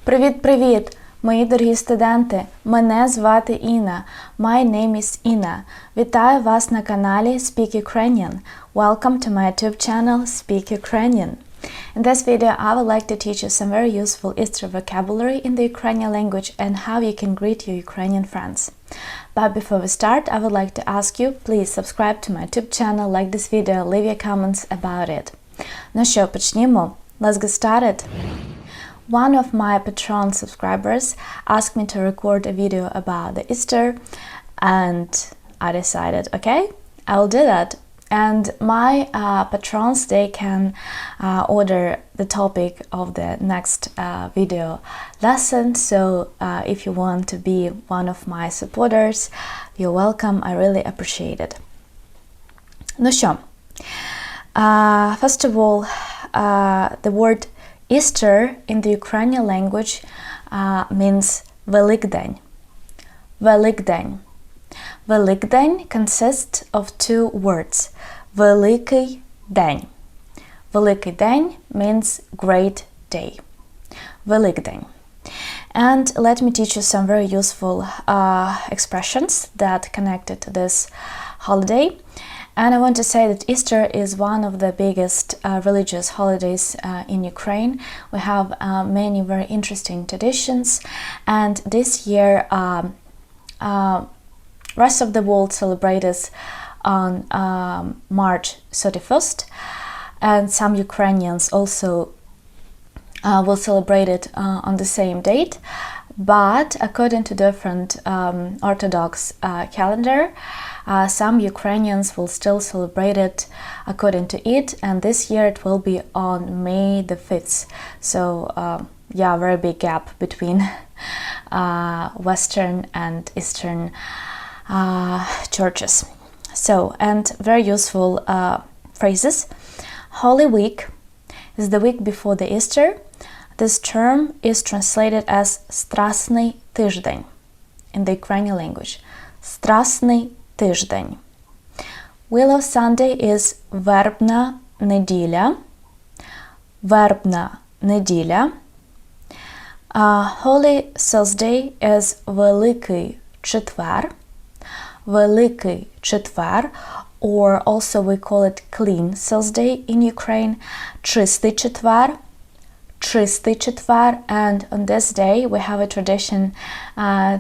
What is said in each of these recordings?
Привіт-привіт, мої дорогі студенти! Мене звати Інна. My name is Inna. Вітаю вас на каналі Speak Ukrainian. Welcome to my YouTube channel Speak Ukrainian. In this video, I would like to teach you some very useful Easter vocabulary in the Ukrainian language and how you can greet your Ukrainian friends. But before we start, I would like to ask you, please subscribe to my YouTube channel, like this video, leave your comments about it. Ну що, почнімо? Let's get started. One of my Patreon subscribers asked me to record a video about the Easter, and I decided, okay, I will do that. And my patrons, they can order the topic of the next video lesson. So if you want to be one of my supporters, you're welcome. I really appreciate it. Ну що, first of all, the word Easter in the Ukrainian language means Великдень. Великдень. Великдень consists of two words. Великий день. Великий день means great day. Великдень. And let me teach you some very useful expressions that connected to this holiday. And I want to say that Easter is one of the biggest religious holidays in Ukraine. We have many very interesting traditions, and this year rest of the world celebrates on March 31st, and some Ukrainians also will celebrate it on the same date. But according to different Orthodox calendar, some Ukrainians will still celebrate it according to it, and this year it will be on May the 5th. So yeah, very big gap between Western and Eastern churches. So, and very useful phrases. Holy Week is the week before the Easter. This term is translated as Страсний тиждень in the Ukrainian language. Страсний тиждень. Willow Sunday is вербна неділя. Вербна неділя. Holy Thursday is Великий четвер. Великий четвер, or also we call it Clean Thursday in Ukraine. Чистий четвер. Чистий четвер, and on this day we have a tradition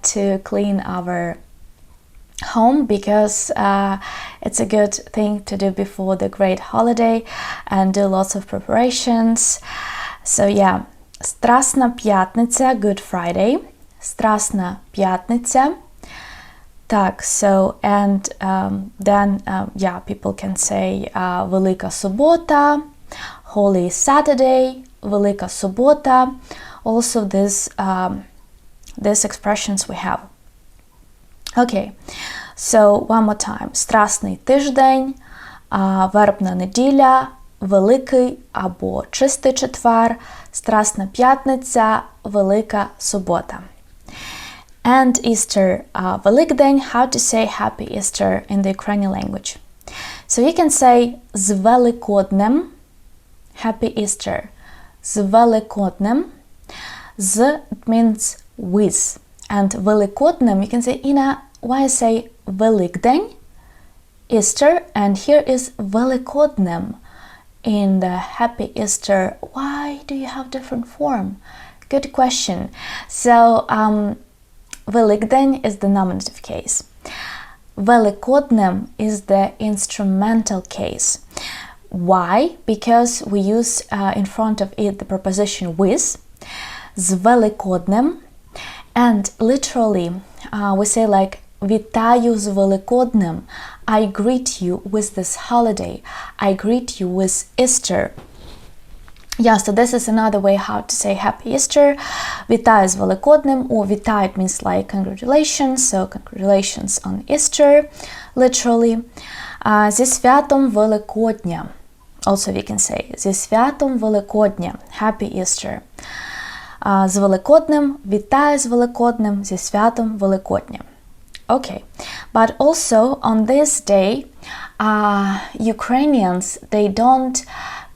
to clean our home because it's a good thing to do before the great holiday and do lots of preparations. So yeah, Страсна п'ятниця, Good Friday. Страсна п'ятниця. Так, so, and then, yeah, people can say Велика субота, Holy Saturday, Велика субота. Also these expressions we have. Okay, so one more time. Страсний тиждень, вербна неділя, Великий або Чистий четвер, Страсна п'ятниця, Велика субота. And Easter, Великдень, how to say Happy Easter in the Ukrainian language. So you can say з Великоднем, Happy Easter. З Великоднем. Z means with. And Великоднем, you can say, Ina, why I say Великдень, Easter, and here is Великоднем in the Happy Easter. Why do you have different form? Good question. So, Великдень is the nominative case. Великоднем is the instrumental case. Why? Because we use in front of it the preposition with, з Великоднем, and literally we say like Вітаю з Великоднем. I greet you with this holiday. I greet you with Easter. Yeah, so this is another way how to say Happy Easter. Вітаю з Великоднем, or вітаю means like congratulations, so congratulations on Easter, literally. Зі святом Великодня. Also we can say зі святом Великодня. Happy Easter. З Великоднем, вітаю з Великоднем, зі святом Великодня. Okay, but also on this day, Ukrainians, they don't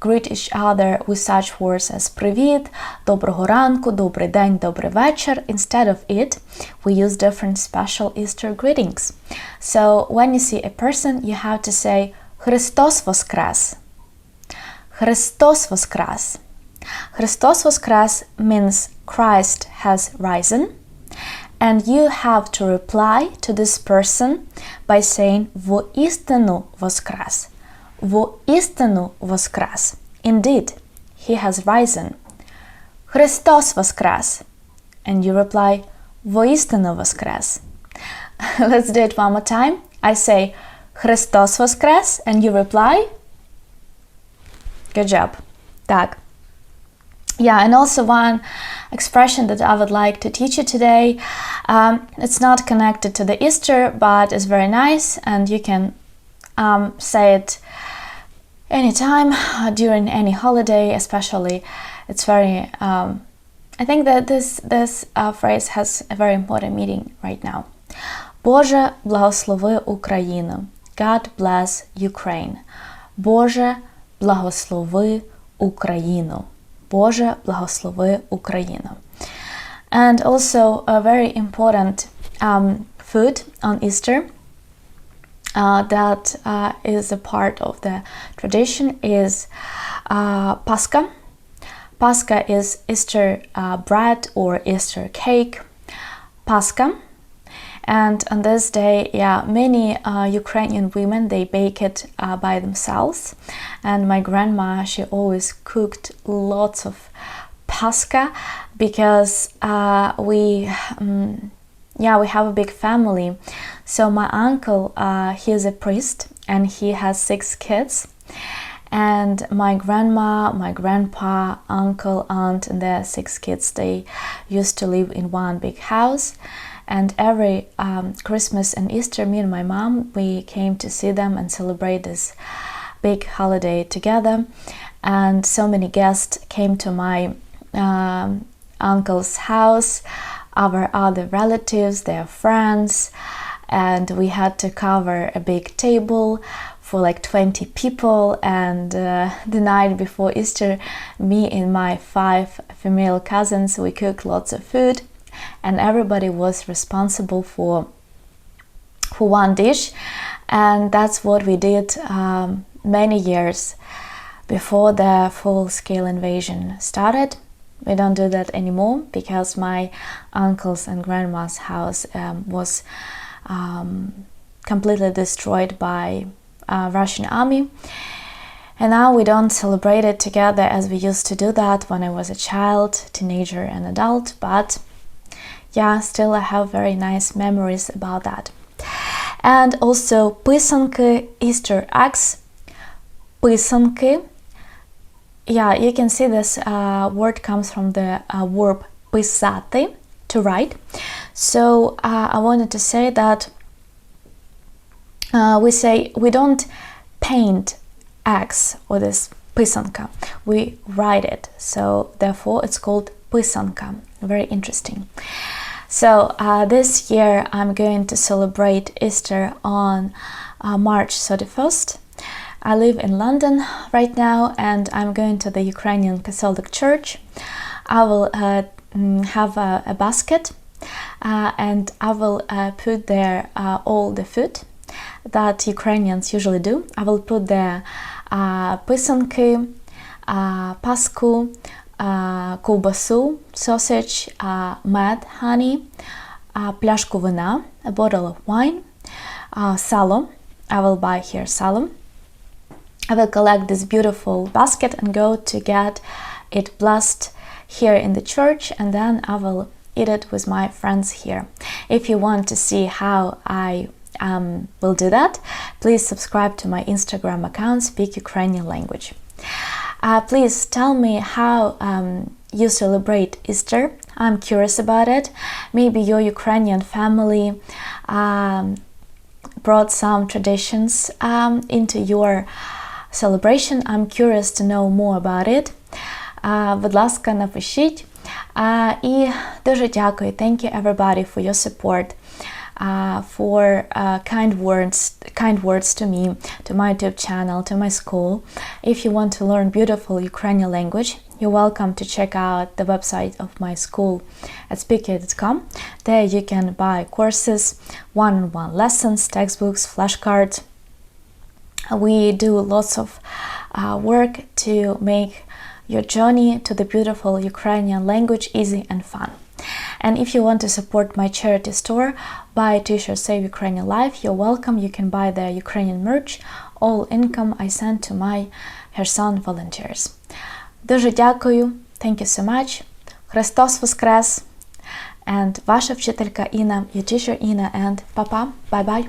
greet each other with such words as привіт, доброго ранку, добрий день, добрий вечір. Instead of it, we use different special Easter greetings. So when you see a person, you have to say Христос воскрес. Христос воскрес. Христос воскрес means Christ has risen. And you have to reply to this person by saying воістину воскрес. Воістину воскрес. Indeed, he has risen. Христос воскрес. And you reply воістину воскрес. Let's do it one more time. I say Христос воскрес and you reply. Good job. Так. Yeah, and also one expression that I would like to teach you today. It's not connected to the Easter, but it's very nice, and you can say it anytime during any holiday, especially. It's very. I think that this phrase has a very important meaning right now. Боже, благослови Україну. God bless Ukraine. Боже, благослови Україну. Боже, благослови Україну. And also a very important food on Easter that is a part of the tradition is Pascha. Pascha is Easter bread or Easter cake. Pascha. And on this day, many Ukrainian women, they bake it by themselves. And my grandma, she always cooked lots of Pascha because we have a big family. So my uncle, he is a priest and he has 6 kids. And my grandma, my grandpa, uncle, aunt, and their 6 kids, they used to live in one big house. And every Christmas and Easter, me and my mom, we came to see them and celebrate this big holiday together. And so many guests came to my uncle's house, our other relatives, their friends, and we had to cover a big table for like 20 people. And the night before Easter, me and my 5 female cousins, we cooked lots of food. And everybody was responsible for one dish, and that's what we did many years before the full-scale invasion started. We don't do that anymore because my uncle's and grandma's house was completely destroyed by Russian army. And now we don't celebrate it together as we used to do that when I was a child, teenager, and adult, but still I have very nice memories about that. And also писанки, Easter eggs. Писанки. You can see this word comes from the verb писати, to write. So I wanted to say that we don't paint eggs with this писанка. We write it. So therefore it's called писанка. Very interesting. So this year I'm going to celebrate Easter on March 31st. I live in London right now and I'm going to the Ukrainian Catholic Church. I will have a basket and I will put there all the food that Ukrainians usually do. I will put there писанки, паску, ковбасу, sausage, mad, honey, пляшку вина, a bottle of wine, salo. I will buy here salo. I will collect this beautiful basket and go to get it blessed here in the church, and then I will eat it with my friends here. If you want to see how I will do that, please subscribe to my Instagram account, Speak Ukrainian Language. Please tell me how you celebrate Easter. I'm curious about it. Maybe your Ukrainian family brought some traditions into your celebration. I'm curious to know more about it. Будь ласка, напишіть. І дуже дякую. Thank you everybody for your support. for kind words to me, to my YouTube channel, to my school. If you want to learn beautiful Ukrainian language, you're welcome to check out the website of my school at speaker.com. There you can buy courses, one-on-one lessons, textbooks, flashcards. We do lots of work to make your journey to the beautiful Ukrainian language easy and fun. And if you want to support my charity store, buy a t-shirt Save Ukrainian Life, you're welcome. You can buy the Ukrainian merch. All income I send to my Kherson volunteers. Дуже дякую. Thank you so much. Христос Воскрес. And ваша вчителька Інна, your teacher Інна, and papa, bye-bye.